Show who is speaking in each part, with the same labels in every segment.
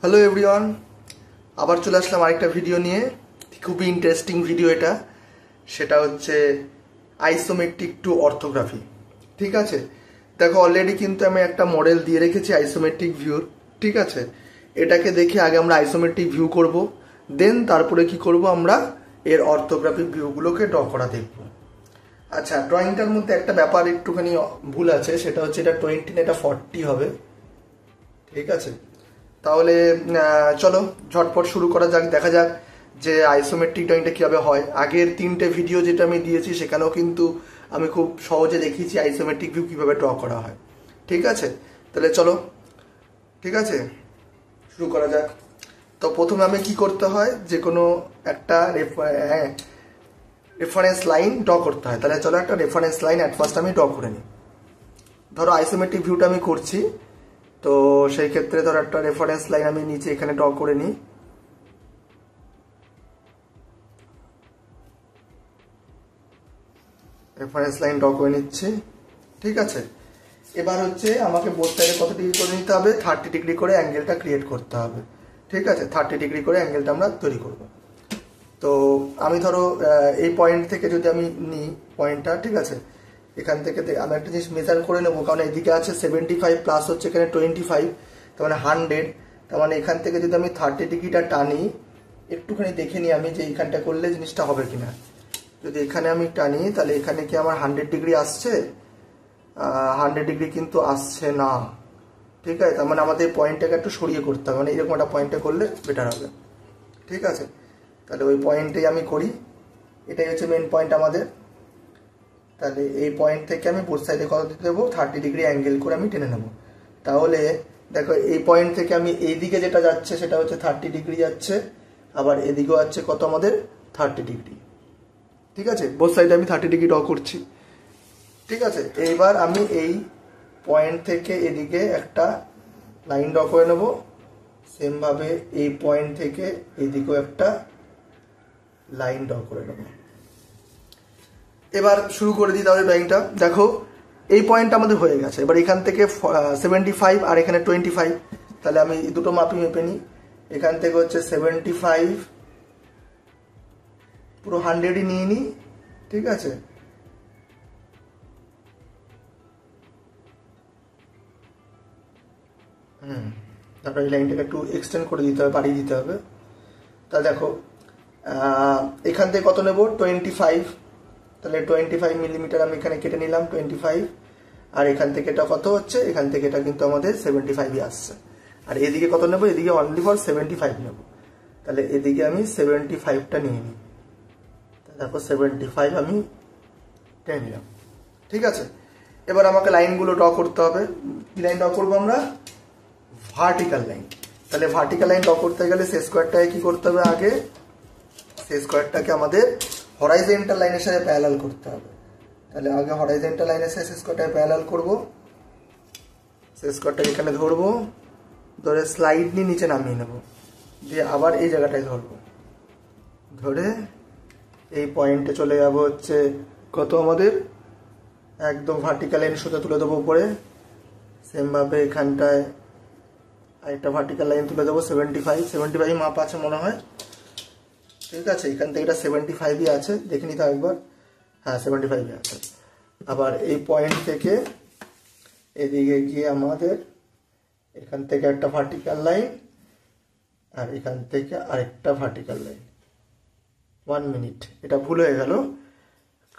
Speaker 1: Hello everyone, আবার চলে আসলাম আরেকটা ভিডিও নিয়ে। খুবই ইন্টারেস্টিং ভিডিও এটা। সেটা হচ্ছে আইসোমেট্রিক টু অর্থোগ্রাফি। ঠিক আছে, দেখো অলরেডি কিন্তু আমি একটা মডেল দিয়ে রেখেছি আইসোমেট্রিক ভিউর। ঠিক আছে, এটাকে দেখে আগে আমরা আইসোমেট্রিক ভিউ করব, দেন তারপরে কি করব, আমরা এর অর্থোগ্রাফিক ভিউগুলোকে ড্র করা দেখব। আচ্ছা, ড্রয়িংটার মধ্যে একটা ব্যাপার একটুখানি ভুল আছে, সেটা হচ্ছে এটা 20 না এটা 40 হবে। ঠিক আছে, তাহলে চলো ঝটপট শুরু করা যাক, দেখা যাক যে আইসোমেট্রিক ড্রয়িংটা কীভাবে হয়। আগের 3টে ভিডিও যেটা আমি দিয়েছি সেখানেও কিন্তু আমি খুব সহজে দেখিয়েছি আইসোমেট্রিক ভিউ কীভাবে ড্র করা হয়। ঠিক আছে, তাহলে চলো, ঠিক আছে শুরু করা যাক। তো প্রথমে আমি কি করতে হয়, যে কোনো একটা রেফারেন্স লাইন ড্র করতে হয়। তাহলে চলো একটা রেফারেন্স লাইন অ্যাট ফার্স্ট আমি ড্র করে নিই। ধরো আইসোমেট্রিক ভিউটা আমি করছি, তো সেই ক্ষেত্রে ধরো একটা রেফারেন্স লাইন আমি নিচে এখানে ড্র করে নিই। রেফারেন্স লাইন ড্র করে নিচ্ছি। ঠিক আছে, এবার হচ্ছে আমাকে বোথ সাইডে কত ডিগ্রি করে নিতে হবে, 30 ডিগ্রি করে অ্যাঙ্গেলটা ক্রিয়েট করতে হবে। ঠিক আছে, 30 ডিগ্রি করে অ্যাঙ্গেলটা আমরা তৈরি করব। তো আমি ধরো এই পয়েন্ট থেকে যদি আমি নিই পয়েন্টটা, ঠিক আছে, এখান থেকে আমি একটা জিনিস মেজার করে নেবো, কারণ এদিকে আছে 75 প্লাস হচ্ছে এখানে 25, তার মানে 100। তার মানে এখান থেকে যদি আমি 30 ডিগ্রিটা টানি, একটুখানি দেখে নিই আমি যে এইখানটা করলে জিনিসটা হবে কিনা। যদি এখানে আমি টানি তাহলে এখানে কি আমার 100 ডিগ্রি আসছে? 100 ডিগ্রি কিন্তু আসছে না। ঠিক আছে, তার মানে আমাদের পয়েন্টটাকে একটু সরিয়ে করতে হবে, মানে এরকম একটা পয়েন্টে করলে বেটার হবে। ঠিক আছে, তাহলে ওই পয়েন্টেই আমি করি। এটাই হচ্ছে মেন পয়েন্ট আমাদের। তাহলে এই পয়েন্ট থেকে আমি বোথ সাইডে কত দিতে দেবো, 30 ডিগ্রি অ্যাঙ্গেল করে আমি টেনে নেবো। তাহলে দেখো এই পয়েন্ট থেকে আমি এইদিকে যেটা যাচ্ছে সেটা হচ্ছে 30 ডিগ্রি যাচ্ছে, আবার এদিকেও যাচ্ছে কত আমাদের 30 ডিগ্রি। ঠিক আছে, বোথ সাইডে আমি 30 ডিগ্রি ড্র করছি। ঠিক আছে, এইবার আমি এই পয়েন্ট থেকে এদিকে একটা লাইন ড্র করে নেব। সেমভাবে এই পয়েন্ট থেকে এদিকেও একটা লাইন ড্র করে নেব। এবার শুরু করে দিই তাহলে ড্রয়িংটা। দেখো এই পয়েন্টটা আমাদের হয়ে গেছে। এবার এখান থেকে 75 আর এখানে 25, তাহলে আমি দুটো মাপি মেপে নিই। এখান থেকে হচ্ছে 75, পুরো 100ই নিয়ে নিই। ঠিক আছে, তারপর এই লাইনটাকে একটু এক্সটেন্ড করে দিতে হবে, বাড়িয়ে দিতে হবে। তা দেখো এখান থেকে কত নেব, 25। তাহলে 25 মিলিমিটার আমি এখানে কেটে নিলাম, 25। আর এখান থেকে এটা কত হচ্ছে, এখান থেকে এটা কিন্তু আমাদের 75ই আসছে। আর এদিকে কত নেব, এদিকে অনলি ফর 75 নেব। তাহলে এদিকে আমি 75টা নিয়ে নিই। দেখো 75 আমি টেনে নিলাম। ঠিক আছে, এবার আমাকে লাইনগুলো ড্র করতে হবে। কি লাইন ড্র করবো আমরা, ভার্টিক্যাল লাইন। তাহলে ভার্টিক্যাল লাইন ড্র করতে গেলে সে স্কোয়ারটাকে কি করতে হবে, আগে সে স্কোয়ারটাকে আমাদের হরাইজন্টাল লাইনের সাথে প্যারালাল করতে হবে। তাহলে আগে হরাইজন্টাল লাইনের সাথে সে স্কোয়ারটাকে প্যারালাল করব। সে স্কোয়ারটাকে এখানে ধরবো, ধরে স্লাইডলি নিচে নামিয়ে নেব, দিয়ে আবার এই জায়গাটায় ধরবো, ধরে এই পয়েন্টে চলে যাব হচ্ছে কত আমাদের, একদম ভার্টিক্যাল লাইন সোজা তুলে দেবো উপরে। সেমভাবে এখানটায় আরেকটা ভার্টিক্যাল লাইন তুলে দেবো 75 মাপ আছে মনে হয়। ঠিক আছে, এখান থেকে এটা 75ই আছে, দেখে নিতে একবার। হ্যাঁ 75ই আছে। আবার এই পয়েন্ট থেকে এদিকে গিয়ে আমাদের এখান থেকে একটা ভার্টিক্যাল লাইন, আর এখান থেকে আরেকটা ভার্টিক্যাল লাইন। 1 মিনিট, এটা ভুল হয়ে গেল।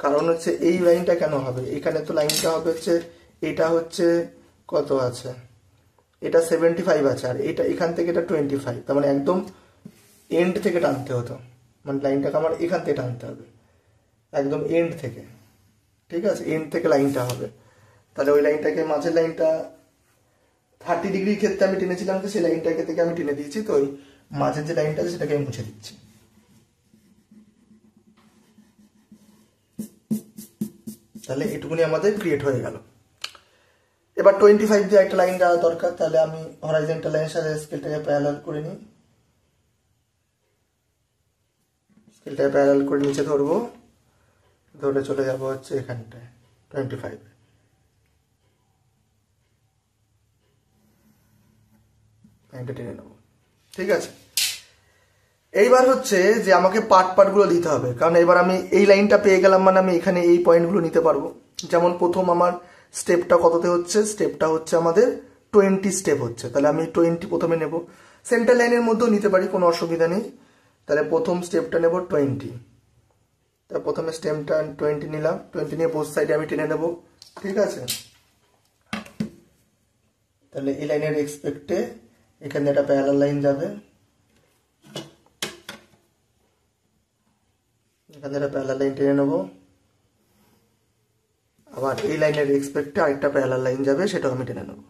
Speaker 1: কারণ হচ্ছে এই লাইনটা কেন হবে, এখানে তো লাইনটা হবে হচ্ছে, এটা হচ্ছে কত আছে, এটা 75 আছে, আর এটা এখান থেকে এটা 25, তার মানে একদম এন্ড থেকে টানতে হতো, মানে লাইনটাকে আমার এখান থেকে টানতে হবে একদম এন্ড থেকে। ঠিক আছে, এন্ড থেকে লাইনটা হবে। তাহলে ওই লাইনটাকে, মাঝের লাইনটা 30 ডিগ্রির ক্ষেত্রে আমি টেনেছিলাম, তো সেই লাইনটাকে থেকে আমি টেনে দিয়েছি। তো ওই মাঝের যে লাইনটা আছে সেটাকে আমি মুছে দিচ্ছি। তাহলে এটুকুনি আমাদের ক্রিয়েট হয়ে গেল। এবার 25 দিয়ে একটা লাইন দেওয়া দরকার, তাহলে আমি হরাইজন্টাল লাইনের সাথে স্কেলটাকে প্যারালাল করে নিই। স্কেলটাকে প্যারালাল করে নিচে ধরবো, ধরে চলে যাব হচ্ছে এখানটায় 25। লাইনটা টেনে নেব। ঠিক আছে। এইবার হচ্ছে যে আমাকে পার্টগুলো দিতে হবে, কারণ এবার আমি এই লাইনটা পেয়ে গেলাম মানে আমি এখানে এই পয়েন্টগুলো নিতে পারবো। যেমন প্রথম আমার স্টেপটা কততে হচ্ছে, স্টেপটা হচ্ছে আমাদের 20 স্টেপ হচ্ছে, তাহলে আমি 20 প্রথমে নেব। সেন্টার লাইনের মধ্যেও নিতে পারি, কোনো অসুবিধা নেই। তাহলে প্রথম স্টেপটা নেব 20, তা প্রথমে স্টেপটা 20 নিলাম, 20 নিয়ে বোথ সাইডে আমি টেনে নেব। ঠিক আছে, তাহলে এই লাইনের এক্সপেক্টে এখানে একটা প্যারালাল লাইন যাবে, এখানে একটা প্যারালাল লাইন টেনে নেব। আবার এই লাইনের এক্সপেক্টে আরেকটা প্যারালাল লাইন যাবে, সেটাও আমি টেনে নেব।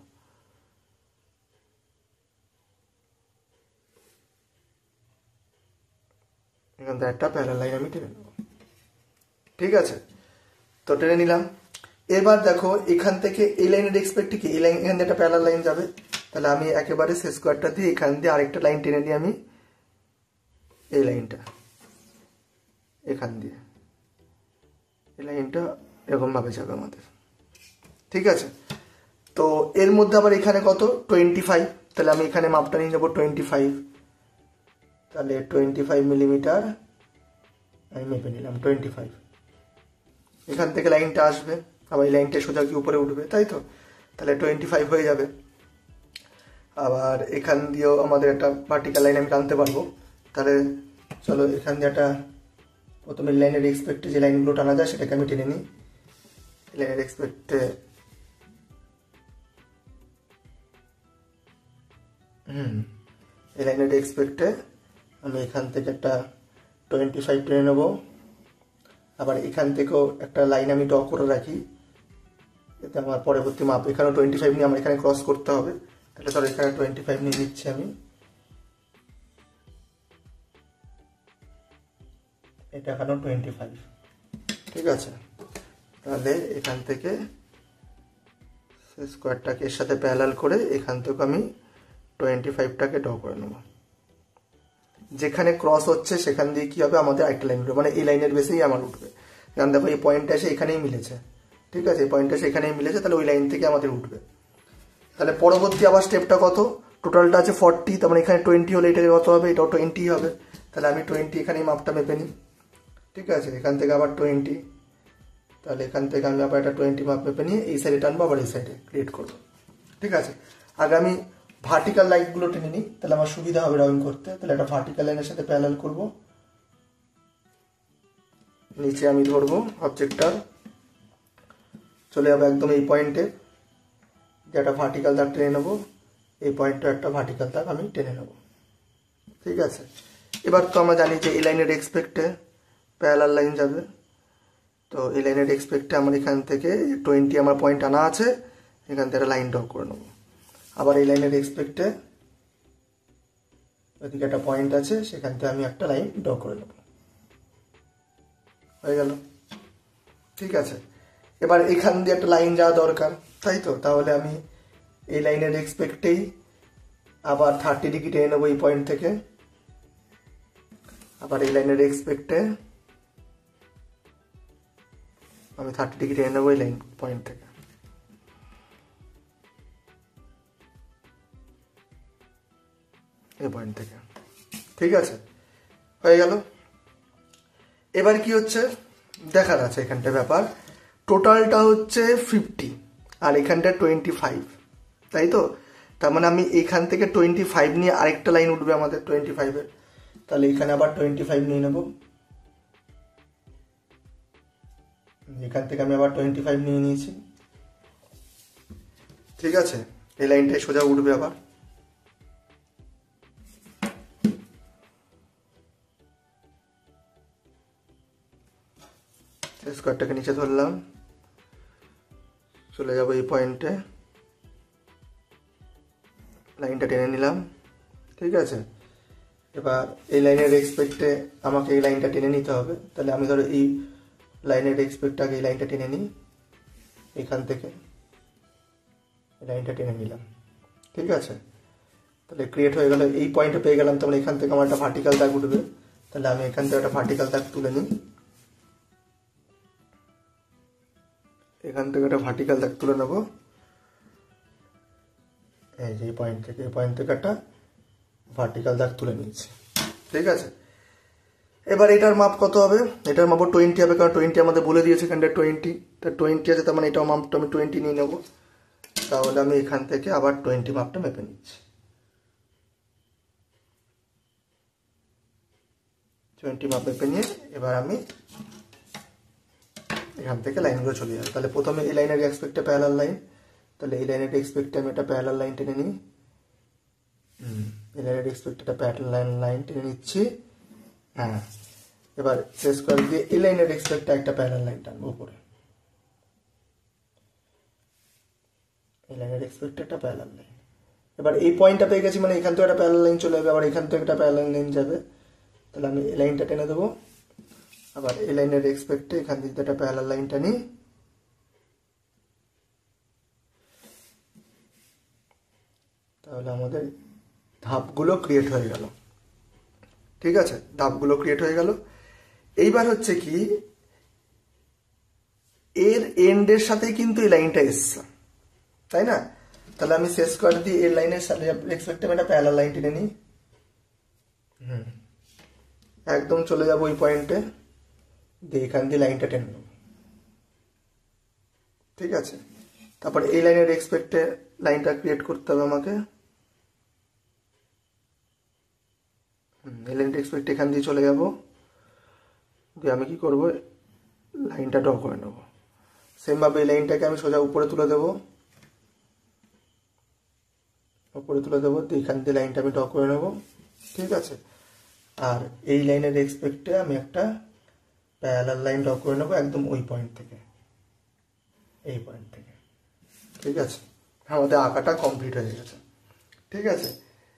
Speaker 1: এখান থেকে একটা প্যারালাল লাইন আমি টেনে নেব। ঠিক আছে, তো টেনে নিলাম। এবার দেখো এখান থেকে এই লাইনের এক্সপেক্টে কি, এই লাইন এখান থেকে একটা প্যারালাল লাইন যাবে, তাহলে আমি একেবারে সে স্কোয়ারটা দিয়ে এখান দিয়ে আরেকটা লাইন টেনে নিই আমি, এই লাইনটা এখান দিয়ে, এই লাইনটা এরকম ভাবে যাবে আমাদের। ঠিক আছে, তো এর মধ্যে আবার এখানে কত 25, তাহলে আমি এখানে মাপটা নিয়ে নেবো 25, তাহলে 25 মিলিমিটার আমি মেপে নিলাম 25। এখান থেকে লাইনটা আসবে, আবার এই লাইনটা সোজা কি উপরে উঠবে, তাই তো, তাহলে 25 হয়ে যাবে। আবার এখান দিয়েও আমাদের একটা ভার্টিক্যাল লাইন আমি টানতে পারবো। তাহলে চলো এখান দিয়ে একটা প্রথমে লাইনের এক্সপেক্টে যে লাইনগুলো টানা যায় সেটাকে আমি টেনে নিই। লাইনের এক্সপেক্টে এই লাইনের এক্সপেক্টে আমি এখান থেকে একটা 25 টেনে নেব। আবার এখান থেকেও একটা লাইন আমি ড্র করে রাখি, এতে আমার পরবর্তী মাপ এখানেও 25 নিয়ে আমার এখানে ক্রস করতে হবে। তাহলে ধরো এখানে 25 নিয়ে নিচ্ছি আমি, এটা এখানেও 25। ঠিক আছে, তাহলে এখান থেকে স্কোয়ারটাকে এর সাথে প্যারালাল করে এখান থেকে আমি 25টাকে ড্র করে নেব। যেখানে ক্রস হচ্ছে সেখান দিয়ে কি হবে, আমাদের আরেকটা লাইন উঠবে, মানে এই লাইনের বেসেই আমার উঠবে। কারণ দেখো এই পয়েন্টটা এসে এখানেই মিলেছে। ঠিক আছে, এই পয়েন্টটা এসে এখানেই মিলেছে, তাহলে ওই লাইন থেকে আমাদের উঠবে। তাহলে পরবর্তী আবার স্টেপটা কত, টোটালটা আছে 40, তার মানে এখানে 20 হলে এটাকে কত হবে, এটাও 20 হবে। তাহলে আমি 20 এখানেই মাপটা মেপে নিই। ঠিক আছে, এখান থেকে আবার 20, তাহলে এখান থেকে আমি আবার একটা 20 মাপ মেপে নিয়ে এই সাইডে টানবো, আবার এই সাইডে ক্রিয়েট করবো। ঠিক আছে, আগে আমি ভার্টিক্যাল লাইনগুলো টেনে নিই, তাহলে আমার সুবিধা হবে ড্রয়িং করতে। তাহলে একটা ভার্টিক্যাল লাইনের সাথে প্যারালাল করব, নিচে আমি ধরবো অবজেক্টটা, চলে যাবো একদম এই পয়েন্টে, যে একটা ভার্টিক্যাল দাগ টেনে নেবো, এই পয়েন্টটা একটা ভার্টিক্যাল দাগ আমি টেনে নেব। ঠিক আছে, এবার তো আমরা জানি যে এই লাইনের এক্সপেক্টে প্যারালাল লাইন যাবে, তো এই লাইনের এক্সপেক্টে আমার এখান থেকে 20 আমার পয়েন্ট আনা আছে, এখান থেকে একটা লাইন ড্র করে নেবো। আবার এই লাইনের এক্সপেক্টে ওইদিকে একটা পয়েন্ট আছে, সেখান থেকে আমি একটা লাইন ড্র করে নেব। হয়ে গেল। ঠিক আছে, এবার এখান দিয়ে একটা লাইন যাওয়া দরকার, তাই তো, তাহলে আমি এই লাইনের এক্সপেক্টেই আবার 30 ডিগ্রি টেনে নেবো এই পয়েন্ট থেকে। আবার এই লাইনের এক্সপেক্টে আমি 30 ডিগ্রি টেনে নেবো এই লাইন পয়েন্ট থেকে। এই পয়েন্ট থেকে। ঠিক আছে, হয়ে গেল। এবার কি হচ্ছে দেখার আছে, এখানটা ব্যাপার টোটালটা হচ্ছে 50 আর এখানটা 25, তাই তো, তার মানে আমি এখান থেকে 25 নিয়ে আরেকটা লাইন উঠবে আমাদের 25-এর, তাহলে এখানে আবার 25 নিয়ে নেব। এখান থেকে আমি আবার 25 নিয়ে নিয়েছি। ঠিক আছে, এই লাইনটাই সোজা উঠবে আবার। স্কোয়ারটাকে নিচে ধরলাম, চলে যাবো এই পয়েন্টে, লাইনটা টেনে নিলাম। ঠিক আছে, এবার এই লাইনের এক্সপেক্টে আমাকে এই লাইনটা টেনে নিতে হবে, তাহলে আমি ধরো এই লাইনের এক্সপেক্টটাকে এই লাইনটা টেনে নিই, এখান থেকে এই লাইনটা টেনে নিলাম। ঠিক আছে, তাহলে ক্রিয়েট হয়ে গেল, এই পয়েন্টে পেয়ে গেলাম, তাহলে এখান থেকে আমার একটা ভার্টিক্যাল দাগ উঠবে, তাহলে আমি এখান থেকে একটা ভার্টিক্যাল দাগ তুলে নিই, এখান থেকে একটা ভার্টিক্যাল দাগ তুলে নেব, এই যে এই পয়েন্ট থেকে একটা ভার্টিক্যাল দাগ তুলে নিয়েছি। ঠিক আছে, এবার এটার মাপ কত হবে? এটার মাপও 20 হবে, কারণ 20 আমাদের বলে দিয়েছে এখানটা 20, তা 20 আছে, তার মানে এটাও মাপটা আমি 20 নিয়ে নেবো। তাহলে আমি এখান থেকে আবার 20 মাপটা মেপে নিচ্ছি। 20 মাপ মেপে নিয়ে এবার আমি এখান থেকে লাইনগুলো চলে যাবে। তাহলে প্রথমে এই লাইনের এক্সপেক্টে প্যারালাল লাইন, তাহলে এই লাইনের এক্সপেক্টে আমি একটা প্যারালাল লাইন টেনে নিই। এই লাইনের এক্সপেক্টে একটা প্যারালাল লাইন টেনে নিচ্ছি। হ্যাঁ, এবার শেষ করে দিয়ে এই লাইনের এক্সপেক্টে একটা প্যারালাল লাইন টানবো উপরে। এই লাইনের এক্সপেক্টে একটা প্যারালাল লাইন। এবার এই পয়েন্টটা পেয়ে গেছি, মানে এখান থেকে একটা প্যারালাল লাইন চলে যাবে, আবার এখান থেকে একটা প্যারালাল লাইন যাবে। তাহলে আমি এই লাইনটা টেনে দেবো, আবার এই লাইনের এক্সপেক্টে এখান থেকে একটা প্যারালাল লাইন টানি। তাহলে আমাদের ধাপগুলো ক্রিয়েট হয়ে গেল। ঠিক আছে, ধাপগুলো ক্রিয়েট হয়ে গেল। এইবার হচ্ছে কি, এর এন্ডের সাথে কিন্তু এই লাইনটা এসছে, তাই না? তাহলে আমি শেষ করে দিই এই লাইনের সাথে এক্সপেক্টে একটা প্যারালাল লাইন টেনে নিই। একদম চলে যাবো ওই পয়েন্টে, দিয়ে এখান দিয়ে লাইনটা টেনে নেব। ঠিক আছে, তারপর এই লাইনের এক্সপেক্টে লাইনটা ক্রিয়েট করতে হবে আমাকে। এই লাইনটা এক্সপেক্ট এখান দিয়ে চলে যাব, দিয়ে আমি কি করব, লাইনটা ড্র করে নেব। সেমভাবে এই লাইনটাকে আমি সোজা উপরে তুলে দেবো, উপরে তুলে দেবো, দিয়ে এখান দিয়ে লাইনটা আমি ড্র করে নেব। ঠিক আছে, আর এই লাইনের এক্সপেক্টে আমি একটা প্যারালাল লাইন ড্র করে নেবো একদম ওই পয়েন্ট থেকে, এই পয়েন্ট থেকে। ঠিক আছে, আমাদের আঁকাটা কমপ্লিট হয়ে গেছে। ঠিক আছে,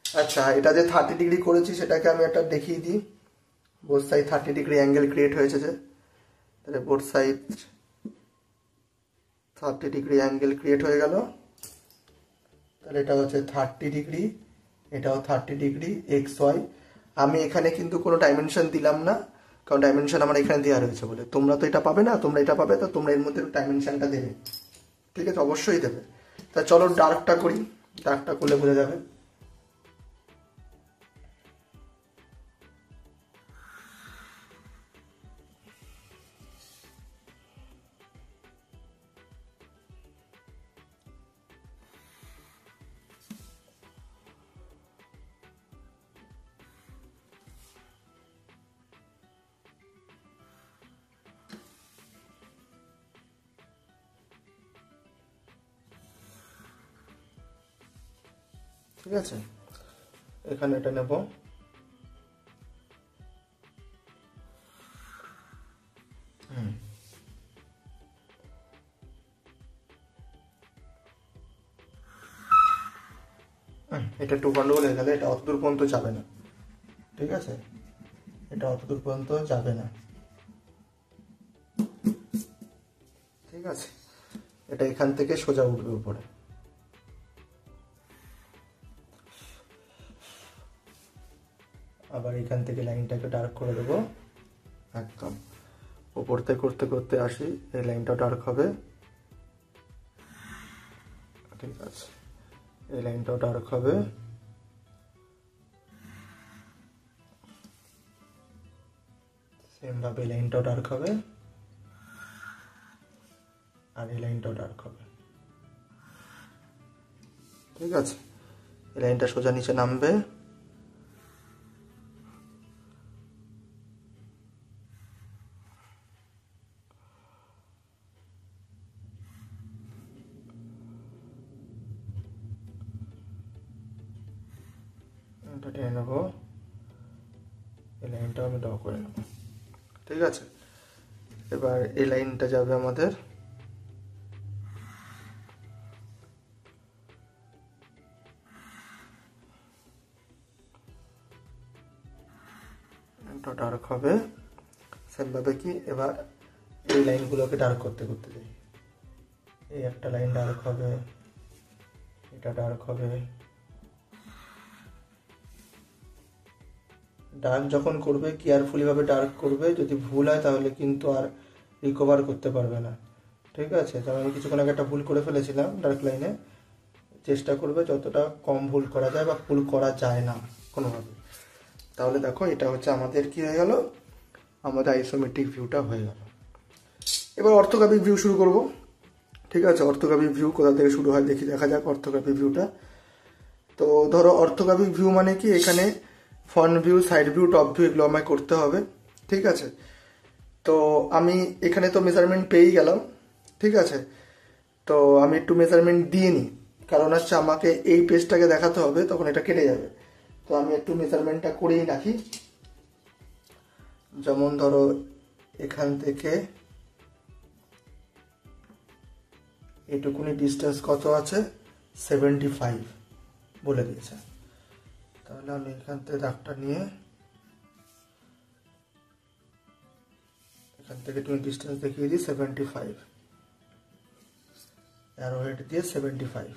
Speaker 1: আচ্ছা, এটা যে 30 ডিগ্রি করেছি সেটাকে আমি একটা দেখিয়ে দিই। Both side 30 degree angle create হয়েছে যে, তাহলে both side 30 degree angle create হয়ে গেল। তাহলে এটা হচ্ছে 30 ডিগ্রি, এটাও 30 ডিগ্রি, এক্স ওয়াই। আমি এখানে কিন্তু কোনো ডাইমেনশন দিলাম না, কারণ ডাইমেনশন আমার এখানে দেওয়া রয়েছে বলে। তোমরা তো এটা পাবে না, তোমরা এটা পাবে, তো তোমরা এর মধ্যে ডাইমেনশনটা দেবে। ঠিক আছে, অবশ্যই দেবে। তা চলো ডার্কটা করি, ডার্কটা করলে বোঝা যাবে। ঠিক আছে, এখানে এটা নেব। এটা একটু গন্ডগোল হয়ে গেলে, এটা অতদূর পর্যন্ত যাবে না। ঠিক আছে, এটা অতদূর পর্যন্ত যাবে না। ঠিক আছে, এটা এখান থেকে সোজা উঠবে উপরে। আবার এখান থেকে লাইনটাকে ডার্ক করে দেবো একদম উপর থেকে, করতে করতে আসি, এই লাইনটা ডার্ক হবে। ঠিক আছে, এই লাইনটাও ডার্ক হবে। সেম ভাবে এই লাইনটাও ডার্ক হবে, আর এই লাইনটাও ডার্ক হবে। ঠিক আছে, এই লাইনটা সোজা নিচে নামবে। এটা টেনে নেবো, এই লাইনটাও আমি ড্র করে নেব। ঠিক আছে, এবার এই লাইনটা যাবে আমাদের ডার্ক হবে। সেমভাবে কি, এবার এই লাইনগুলোকে ডার্ক করতে করতে যাই। এই একটা লাইন ডার্ক হবে, এটা ডার্ক হবে। ডার্ক যখন করবে কেয়ারফুলি ভাবে ডার্ক করবে, যদি ভুল হয় তাহলে কিন্তু আর রিকভার করতে পারবে না। ঠিক আছে, যেমন আমি কিছুক্ষণ আগে একটা ভুল করে ফেলেছিলাম ডার্ক লাইনে। চেষ্টা করবে যতটা কম ভুল করা যায়, বা ভুল করা যায় না, কোনোভাবে। তাহলে দেখো এটা হচ্ছে আমাদের কি হয়ে গেল, আমাদের আইসোমেট্রিক ভিউটা হয়ে গেল। এবার অর্থোগ্রাফিক ভিউ শুরু করব। ঠিক আছে, অর্থোগ্রাফিক ভিউ কোথা থেকে শুরু হয় দেখা যাক অর্থোগ্রাফিক ভিউটা। তো ধরো অর্থোগ্রাফিক ভিউ মানে কি, এখানে front view, side view, top view এগুলো আমায় করতে হবে। ঠিক আছে, তো আমি এখানে তো মেজারমেন্ট পেয়েই গেলাম। ঠিক আছে, তো আমি একটু মেজারমেন্ট দিয়ে নিই, কারণ হচ্ছে আমাকে এই পেজটাকে দেখাতে হবে, তখন এটা কেটে যাবে। তো আমি একটু মেজারমেন্টটা করেই রাখি। যেমন ধরো এখান থেকে এটুকুনি ডিস্টেন্স কত আছে, 75 বলে দিয়েছে। তাহলে আমি এখান থেকে দাগটা নিয়ে এখান থেকে তুমি ডিস্টেন্স দেখিয়ে দিই 75, অ্যারো হেড দিয়ে 75।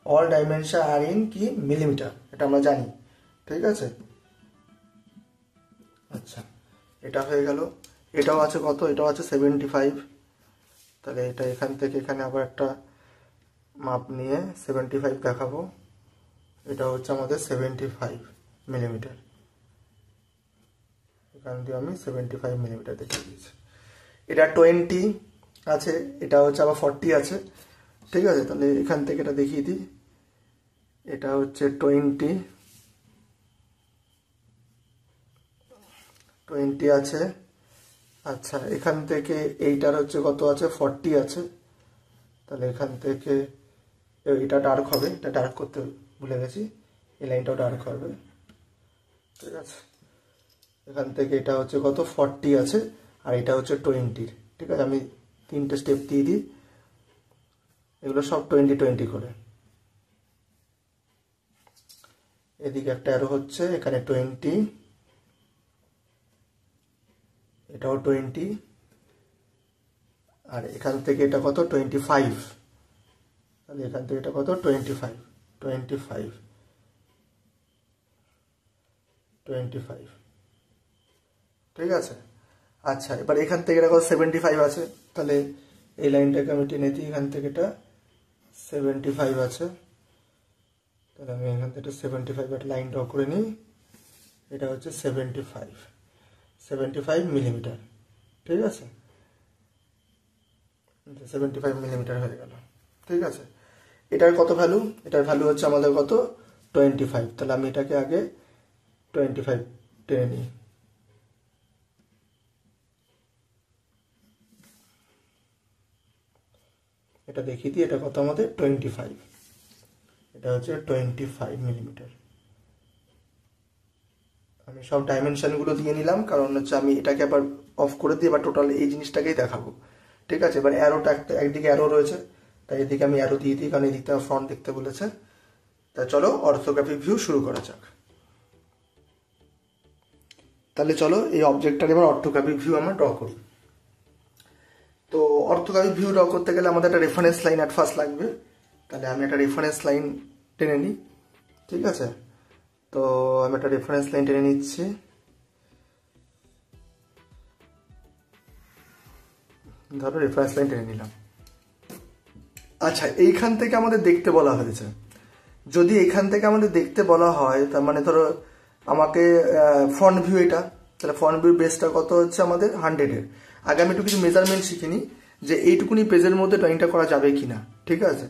Speaker 1: অল ডাইমেনশন আর ইন কি মিলিমিটার, এটা আমরা জানি। ঠিক আছে, আচ্ছা এটা হয়ে গেল। এটাও আছে কত, এটাও আছে 75। তাহলে এটা এখান থেকে এখানে আবার একটা মাপ নিয়ে 75 দেখাবো। এটা হচ্ছে আমাদের 75 মিলিমিটার। এখান দিয়ে আমি 75 মিলিমিটার দেখিয়ে দিয়েছি। এটা 20 আছে, এটা হচ্ছে আবার 40 আছে। ঠিক আছে, তাহলে এখান থেকে এটা দেখিয়ে দিই। এটা হচ্ছে 20 আছে। আচ্ছা, এখান থেকে এইটার হচ্ছে কত আছে, 40 আছে। তাহলে এখান থেকে এটা ডার্ক হবে, এটা ডার্ক করতে ভুলে গেছি, এই লাইনটাও ডার্ক হবে। ঠিক আছে, এখান থেকে এটা হচ্ছে কত, 40 আছে, আর এটা হচ্ছে 20। ঠিক আছে, আমি 3টে স্টেপ দিয়ে দিই, এগুলো সব 20 করে। এদিকে একটা অ্যারো হচ্ছে, এখানে 20, এটাও 20, আর এখান থেকে এটা কত, 25। তাহলে এখান থেকে এটা কত, 25, 25, 25। ঠিক আছে, আচ্ছা এবার এখান থেকে এটা কত, 75 আছে। তাহলে এই লাইনটাকে আমি টেনে দিই, এখান থেকে এটা 75 আছে। তাহলে আমি এখান থেকে 75 একটা লাইন ড্র করে নিই। এটা হচ্ছে 75 মিলিমিটার। ঠিক আছে, 75 মিলিমিটার হয়ে গেল। ঠিক আছে, এটার কত ভ্যালু, এটার ভ্যালু হচ্ছে আমাদের কত, 25। তাহলে আমি এটাকে আগে 25 টেনে নিই। এটা দেখিয়ে দিই, এটা কত আমাদের 25, এটা হচ্ছে 25 মিলিমিটার। আমি সব ডাইমেনশনগুলো দিয়ে নিলাম, কারণ হচ্ছে আমি এটাকে আবার অফ করে দিয়ে এবার টোটাল এই জিনিসটাকেই দেখাবো। ঠিক আছে, এবার অ্যারোটা একদিকে অ্যারো রয়েছে, তাই এদিকে আমি অ্যারো দিয়ে দিই, কারণ এদিকটা ফ্রন্ট দেখতে বলেছে। তা চলো অর্থোগ্রাফিক ভিউ শুরু করা যাক। তাহলে চলো এই অবজেক্টটার এবার অর্থোগ্রাফিক ভিউ আমরা ড্র করি। তো অর্থোগ্রাফিক ভিউ ড্র করতে গেলে আমাদের একটা রেফারেন্স লাইন অ্যাট ফার্স্ট লাগবে। তাহলে আমি একটা রেফারেন্স লাইন টেনে নিই। ঠিক আছে, তো আমি একটা রেফারেন্স লাইন টেনে নিচ্ছি। ধরো রেফারেন্স লাইন টেনে নিলাম। আচ্ছা, এইখান থেকে আমাদের দেখতে বলা হয়েছে। যদি এখান থেকে আমাদের দেখতে বলা হয়, তার মানে ধরো আমাকে ফ্রন্ট ভিউ, এটা তাহলে ফ্রন্ট ভিউ বেসটা কত হচ্ছে আমাদের 100-এর। আগে আমি একটু কিছু মেজারমেন্ট শিখিনি যে এইটুকুনি পেজের মধ্যে ড্রয়িংটা করা যাবে কি না। ঠিক আছে,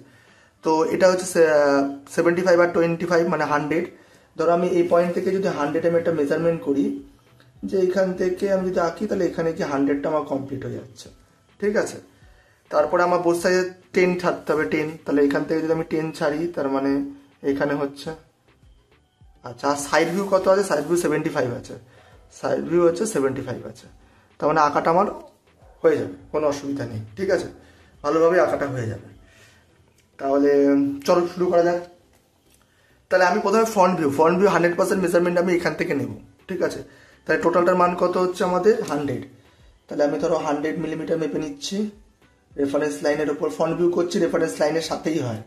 Speaker 1: তো এটা হচ্ছে 75 আর 25 মানে 100। ধরো আমি এই পয়েন্ট থেকে যদি 100 আমি একটা মেজারমেন্ট করি, যে এইখান থেকে আমি যদি আঁকি, তাহলে এখানে কি 100টা আমার কমপ্লিট হয়ে যাচ্ছে। ঠিক আছে, তারপরে আমার বোথ সাইডে 10 ছাড়তে হবে, 10। তাহলে এখান থেকে যদি আমি 10 ছাড়ি, তার মানে এখানে হচ্ছে, আচ্ছা আর সাইড ভিউ কত আছে, সাইড ভিউ 75 আছে, সাইড ভিউ হচ্ছে 75 আছে। তার মানে আঁকাটা আমার হয়ে যাবে, কোনো অসুবিধা নেই। ঠিক আছে, ভালোভাবে আঁকাটা হয়ে যাবে। তাহলে চলো শুরু করা যাক। তাহলে আমি প্রথমে ফ্রন্ট ভিউ 100% মেজারমেন্ট আমি এখান থেকে নেব। ঠিক আছে, তাহলে টোটালটার মান কত হচ্ছে আমাদের 100। তাহলে আমি ধরো 100 মিলিমিটার মেপে নিচ্ছি। রেফারেন্স লাইনের উপর ফ্রন্ট ভিউ করছি, রেফারেন্স লাইনের সাথেই হয়।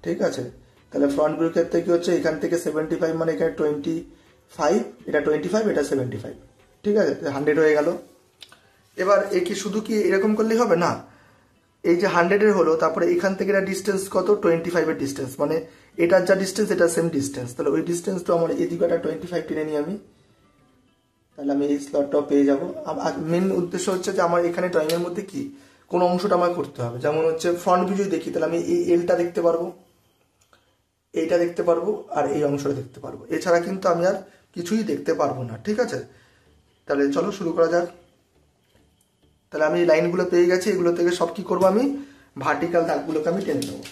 Speaker 1: ঠিক আছে, তাহলে ফ্রন্ট ভিউর ক্ষেত্রে কি হচ্ছে, এখান থেকে 75 মানে এখানে 25, এটা 25, এটা 75। ঠিক আছে, 100 হয়ে গেল। এবার এ কি শুধু কি এরকম করলেই হবে না, এই যে 100-এর হলো, তারপরে এখান থেকে এটা ডিস্টেন্স কত, 25-এর ডিস্টেন্স, মানে এটার যা ডিস্টেন্স এটা সেম ডিস্টেন্স, তাহলে ওই ডিস্টেন্স তো আমার এদিকে একটা 25 টেনে নিই আমি, তাহলে আমি এই স্লটটাও পেয়ে যাবো। মেন উদ্দেশ্য হচ্ছে যে আমার এখানে ড্রয়িংয়ের মধ্যে কি কোন অংশটা আমার করতে হবে, যেমন হচ্ছে ফ্রন্ট ভিউ যদি দেখি তাহলে আমি এই এলটা দেখতে পারবো, এইটা দেখতে পারবো, আর এই অংশটা দেখতে পারবো, এছাড়া কিন্তু আমি আর কিছুই দেখতে পারবো না। ঠিক আছে, তাহলে চলো শুরু করা যাক। তাহলে আমি এই লাইনগুলো পেয়ে গেছি, এগুলো থেকে সব কি করবো, আমি ভার্টিক্যাল দাগগুলোকে আমি টেনে নেবো।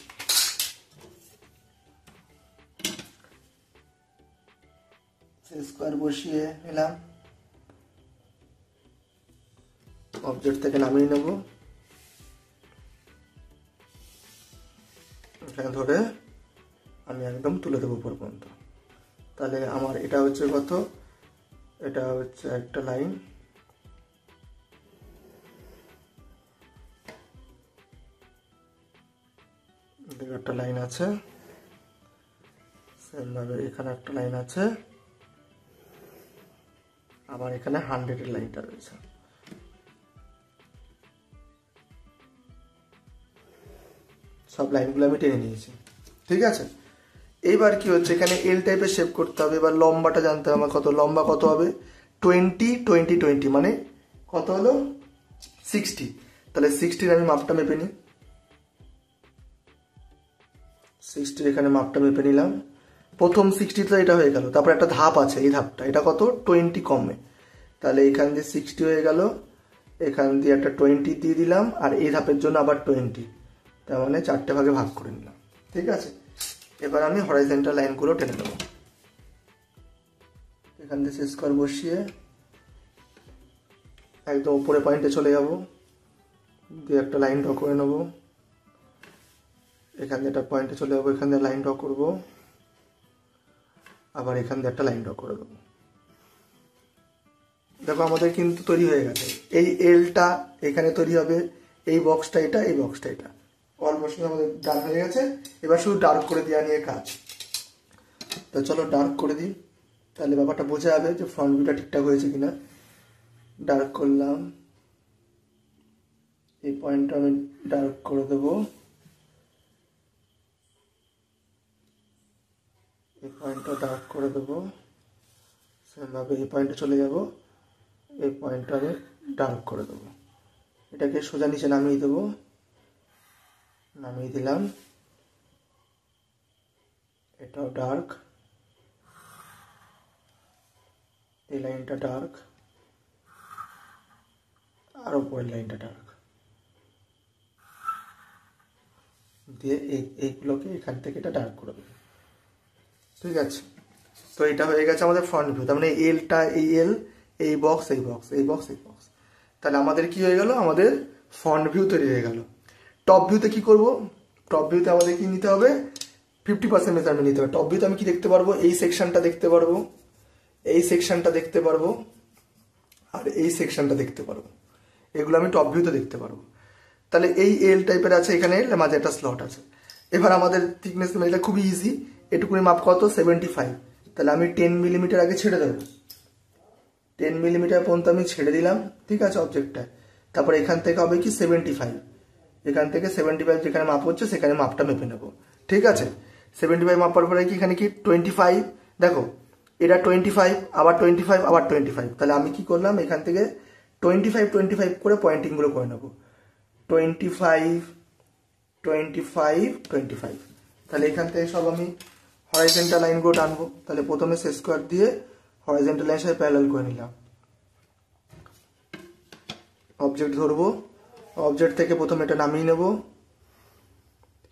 Speaker 1: স্কোয়ার বসিয়ে নিলাম, অবজেক্ট থেকে নামিয়ে নেব, এখানে ধরে আমি একদম তুলে দেবো উপর পর্যন্ত। তাহলে আমার এটা হচ্ছে কত, এটা হচ্ছে একটা লাইন, একটা লাইন আছে, সেমভাবে এখানে একটা লাইন আছে, আবার এখানে 100-এর লাইনটা রয়েছে। সব লাইনগুলো আমি টেনে নিয়েছি। ঠিক আছে, এইবার কি হচ্ছে, এখানে এল টাইপের শেপ করতে হবে। এবার লম্বাটা জানতে হবে আমার, কত লম্বা কত হবে, 20 মানে কত হলো 60। তাহলে 60-র আমি মাপটা মেপে নিই, 60-র এখানে মাপটা মেপে নিলাম। প্রথম 60-তে এটা হয়ে গেল, তারপর একটা ধাপ আছে, এই ধাপটা এটা কত 20 কমে, তাহলে এখান দিয়ে 60 হয়ে গেল, এখান দিয়ে একটা 20 দিয়ে দিলাম, আর এই ধাপের জন্য আবার 20, তার মানে 4টে ভাগে ভাগ করে নিলাম। ঠিক আছে, এবার আমি হরাইজন্টাল লাইনগুলো টেনে নেব, এখান থেকে স্কোয়ার বসিয়ে একদম উপরে পয়েন্টে চলে যাব, দিয়ে একটা লাইন ড্র করে নেব, এখান দিয়ে একটা পয়েন্টে চলে যাবো, এখান দিয়ে লাইন ড্র করব, আবার এখান দিয়ে একটা লাইন ড্র করে দেবো। দেখো আমাদের কিন্তু তৈরি হয়ে গেছে, এই এলটা এখানে তৈরি হবে, এই বক্সটা এটা, এই বক্সটা এটা, অলমোস্ট আমাদের ডান হয়ে গেছে। এবার শুধু ডার্ক করে দেওয়া নিয়ে কাজ। তো চলো ডার্ক করে দিই, তাহলে ব্যাপারটা বোঝা যাবে যে ফ্রন্ট ভিউটা ঠিকঠাক হয়েছে কিনা। ডার্ক করলাম, এই পয়েন্টটা আমি ডার্ক করে দেবো, এই পয়েন্টটা ডার্ক করে দেবো, সেমভাবে এই পয়েন্টে চলে যাব, এই পয়েন্টটা আমি ডার্ক করে দেবো, এটাকে সোজা নিচে নামিয়ে দেবো, নামিয়ে দিলাম, এটাও ডার্ক, এই লাইনটা ডার্ক, আর উপরের লাইনটা ডার্ক, দিয়ে এইগুলোকে এখান থেকে এটা ডার্ক করে দেবো। ঠিক আছে, তো এটা হয়ে গেছে আমাদের ফ্রন্ট ভিউ, তার মানে এলটা এই এল, এই বক্স এই বক্স, এই বক্স এই বক্স, তাহলে আমাদের কি হয়ে গেল, আমাদের ফ্রন্ট ভিউ তৈরি হয়ে গেল। টপ ভিউতে কি করব, টপ ভিউতে আমাদের কি নিতে হবে, 50% মেজারমেন্ট নিতে হবে। টপ ভিউতে আমি কি দেখতে পারবো, এই সেকশনটা দেখতে পারবো, এই সেকশনটা দেখতে পারবো, আর এই সেকশনটা দেখতে পারবো, এগুলো আমি টপ ভিউতে দেখতে পারবো। তাহলে এই এল টাইপের আছে, এখানে মাঝে একটা স্লট আছে। এবার আমাদের থিকনেস এটা খুবই ইজি, এটুকুনি মাপ কত 75, তাহলে আমি 10 মিলিমিটার আগে ছেড়ে দেবো, 10 মিলিমিটার পর্যন্ত আমি ছেড়ে দিলাম। ঠিক আছে, অবজেক্টটা, তারপর এখান থেকে হবে কি 75, এখান থেকে 75 যেখানে মাপ হচ্ছে সেখানে মাপটা মেপে নেবো। ঠিক আছে, 75 মাপার পরে কি এখানে কি 25, দেখো এটা 25, আবার 25, আবার 25, তাহলে আমি কি করলাম, এখান থেকে 25 করে পয়েন্টিংগুলো করে নেবো, 25, 25, 25, তাহলে এখান থেকে সব আমি হরাইজন্টাল লাইনগুলো টানবো। তাহলে প্রথমে সেট স্কোয়ার দিয়ে হরাইজন্টাল লাইনের সাথে প্যারালাল করে নিলাম, অবজেক্ট ধরবো, অবজেক্ট থেকে প্রথমে এটা নামিয়ে নেব।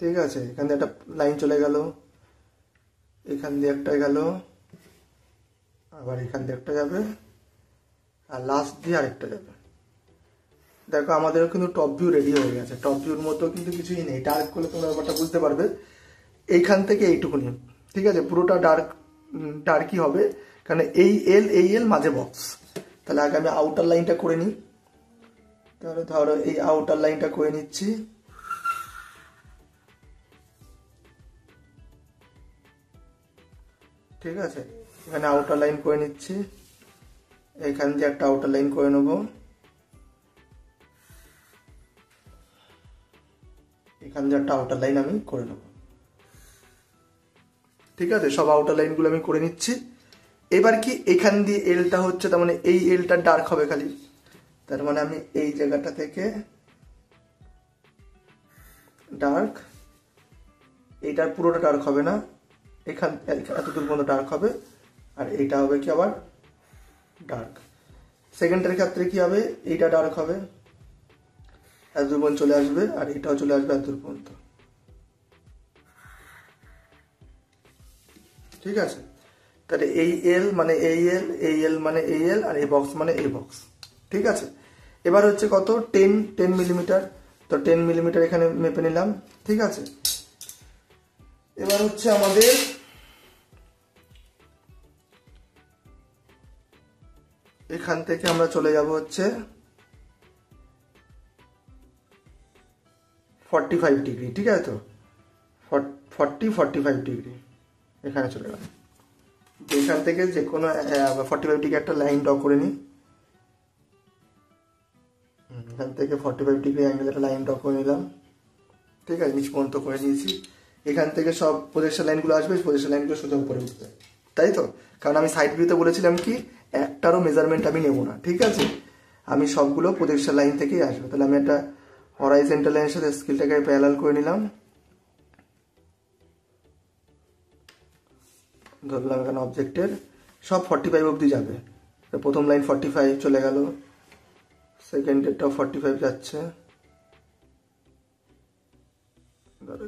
Speaker 1: ঠিক আছে, এখান দিয়ে একটা লাইন চলে গেল, এখান দিয়ে একটা গেল, আবার এখান দিয়ে একটা যাবে, আর লাস্ট দিয়ে আরেকটা যাবে। দেখো আমাদের কিন্তু টপ ভিউ রেডি হয়ে গেছে, টপ ভিউর মতো কিন্তু কিছুই নেই, ডার্ক করলে তোমরা ব্যাপারটা বুঝতে পারবে। এইখান থেকে এইটুকুনি, ঠিক আছে, পুরোটা ডার্কই হবে, কারণ এই এল মাঝে বক্স। তাহলে আগে আমি আউটার লাইনটা করে নিই, তাহলে ধরো এই আউটার লাইনটা করে নিচ্ছি, ঠিক আছে, এখানে আউটার লাইন করে নিচ্ছি, এখান দিয়ে একটা আউটার লাইন করে নেব, এখান দিয়ে একটা আউটার লাইন আমি করে নেব। ঠিক আছে, সব আউটার লাইনগুলো আমি করে নিচ্ছি। এবার কি এখান দিয়ে এলটা হচ্ছে, তার মানে এই এলটা ডার্ক হবে খালি, তার মানে আমি এই জায়গাটা থেকে ডার্ক, এইটার পুরোটা ডার্ক হবে না, এখান এতটুকু পর্যন্ত ডার্ক হবে, আর এইটা হবে কি আবার ডার্ক। সেকেন্ডের ক্ষেত্রে কি হবে, এইটা ডার্ক হবে, এতদূর পর্যন্ত চলে আসবে, আর এটাও চলে আসবে এতদূর পর্যন্ত। ঠিক আছে, তাহলে এই এল মানে এই এল, এই এল মানে এই এল, আর এই বক্স মানে এই বক্স। ঠিক আছে, এবার হচ্ছে কত, 10 মিলিমিটার। তো 10 মিলিমিটার এখানে মেপে নিলাম। ঠিক আছে, এবার হচ্ছে আমাদের এখান থেকে আমরা চলে যাব হচ্ছে 45 ডিগ্রি। ঠিক আছে, তো 45 ডিগ্রি এখানে চলে গেল। এখান থেকে যে কোনো 45 ডিগ্রি একটা লাইন ড্র করে নিই। এখান থেকে 45 ডিগ্রি অ্যাঙ্গেল একটা লাইন ড্র করে নিলাম। ঠিক আছে, নিচ পর্যন্ত করে নিয়েছি। এখান থেকে সব প্রজেকশন লাইনগুলো আসবে, প্রজেকশন লাইনগুলো সোজা উপরে উঠবে, তাই তো? কারণ আমি সাইড ভিউতে বলেছিলাম কি একটারও মেজারমেন্ট আমি নেব না। ঠিক আছে, আমি সবগুলো প্রজেকশন লাইন থেকেই আসবে। তাহলে আমি একটা হরাইজন্টাল লাইনের সাথে স্কেলটাকে প্যারালাল করে নিলাম, ধরলাম এখানে অবজেক্টের সব 45 অবধি যাবে। প্রথম লাইন 45 চলে গেল, সেকেন্ডেরটাও 45 যাচ্ছে,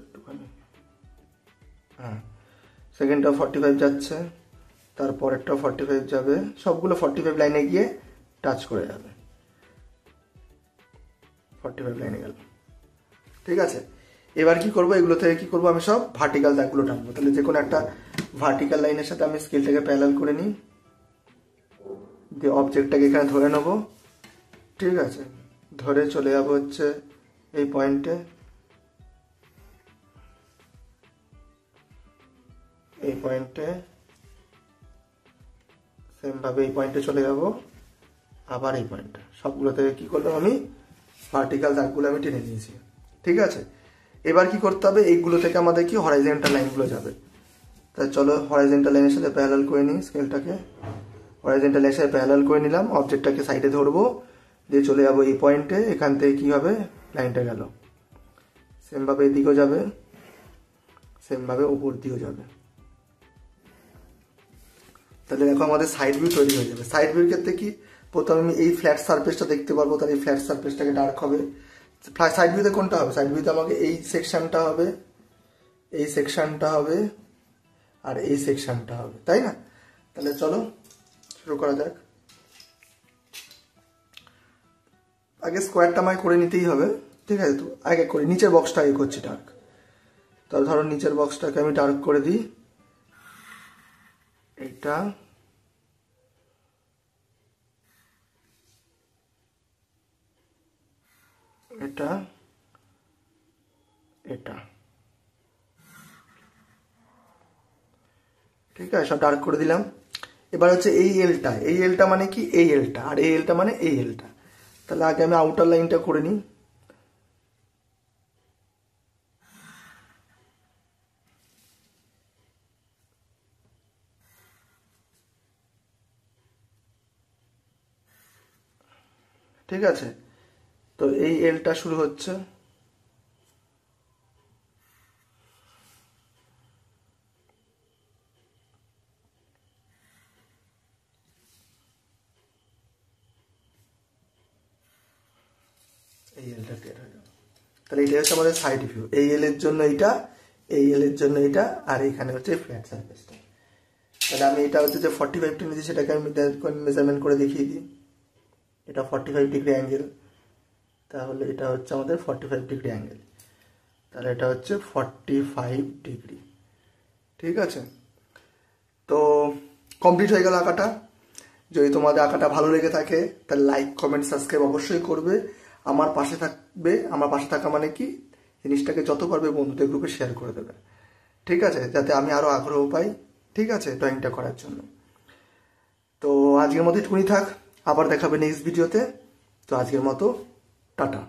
Speaker 1: একটুখানি, হ্যাঁ সেকেন্ডটাও 45 যাচ্ছে, তারপরেরটাও 45 যাবে, সবগুলো 45 লাইনে গিয়ে টাচ করে যাবে। 45 লাইনে গেল। ঠিক আছে, এবার কি করব, এগুলো থেকে কি করব, আমি সব ভার্টিক্যাল দাগগুলো টানবো। তাহলে যে কোনো একটা ভার্টিক্যাল লাইনের সাথে আমি স্কেলটাকে প্যারালাল করে নিই, দিয়ে অবজেক্টটাকে এখানে ধরে নেব। ঠিক আছে, ধরে চলে যাব হচ্ছে এই পয়েন্টে, এই পয়েন্টে সেমভাবে এই পয়েন্টে চলে যাব, আবার এই পয়েন্টে। সবগুলো থেকে কি করলাম, আমি ভার্টিক্যাল দাগগুলো আমি টেনে নিয়েছি। ঠিক আছে, এবার কি করতে হবে, এইগুলো থেকে আমাদের কি হরাইজন্টাল লাইনগুলো যাবে। তাই চলো হরাইজন্টাল লাইনের সাথে প্যারালাল করে নিই স্কেলটাকে। হরাইজন্টাল লাইনের সাথে প্যারালাল করে নিলাম, অবজেক্টটাকে সাইডে ধরবো, দিয়ে চলে যাবো এই পয়েন্টে। এখান থেকে কি হবে, লাইনটা গেল সেমভাবে এদিকেও যাবে, সেমভাবে উপর দিয়েও যাবে। তাহলে দেখো আমাদের সাইড ভিউ তৈরি হয়ে যাবে। সাইড ভিউর ক্ষেত্রে কি, প্রথমে আমি এই ফ্ল্যাট সারফেসটা দেখতে পারবো, তাহলে এই ফ্ল্যাট সারফেসটাকে ডার্ক হবে। সাইড ভিউতে কোনটা হবে, সাইড ভিউতে আমাকে এই সেকশনটা হবে, এই সেকশনটা হবে, আর এই সেকশনটা হবে, তাই না? তাহলে চলো শুরু করা যাক। আগে স্কোয়ারটা আমায় করে নিতেই হবে। ঠিক আছে, তো আগে করি নিচের বক্সটা আগে করছি ডার্ক। তাহলে ধরো নিচের বক্সটাকে আমি ডার্ক করে দিই, এটা এটা এটা ঠিক আছে, সব ডার্ক করে দিলাম। এবার হচ্ছে এই এলটা, এই এলটা মানে কি, এই এলটা, আর এই এলটা মানে এই এলটা। তাহলে আগে আমি আউটার লাইনটা করে নিই। ঠিক আছে, তো এই এলটা শুরু হচ্ছে, এই এলটা ক্লিয়ার হয়ে গেল। তাহলে এটা হচ্ছে আমাদের সাইড ভিউ, এই এল এর জন্য এইটা, এই এল এর জন্য এইটা, আর এখানে হচ্ছে ফ্ল্যাট সারফেসটা। তাহলে আমি এটা হচ্ছে যে 45 নিয়েছি, সেটাকে আমি মেজারমেন্ট করে দেখিয়ে দিই। এটা 45 ডিগ্রি অ্যাঙ্গেল, তাহলে এটা হচ্ছে আমাদের 45 ডিগ্রি অ্যাঙ্গেল, তাহলে এটা হচ্ছে 45 ডিগ্রি। ঠিক আছে, তো কমপ্লিট হয়ে গেল আঁকাটা। যদি তোমাদের আঁকাটা ভালো লেগে থাকে তাহলে লাইক কমেন্ট সাবস্ক্রাইব অবশ্যই করবে, আমার পাশে থাকবে। আমার পাশে থাকা মানে কি, জিনিসটাকে যত পারবে বন্ধুদের গ্রুপে শেয়ার করে দেবে। ঠিক আছে, যাতে আমি আরও আগ্রহ পাই, ঠিক আছে, ড্রয়িংটা করার জন্য। তো আজকের মতো একটুকুনি থাক, আবার দেখাবে নেক্সট ভিডিওতে। তো আজকের মতো টাটা।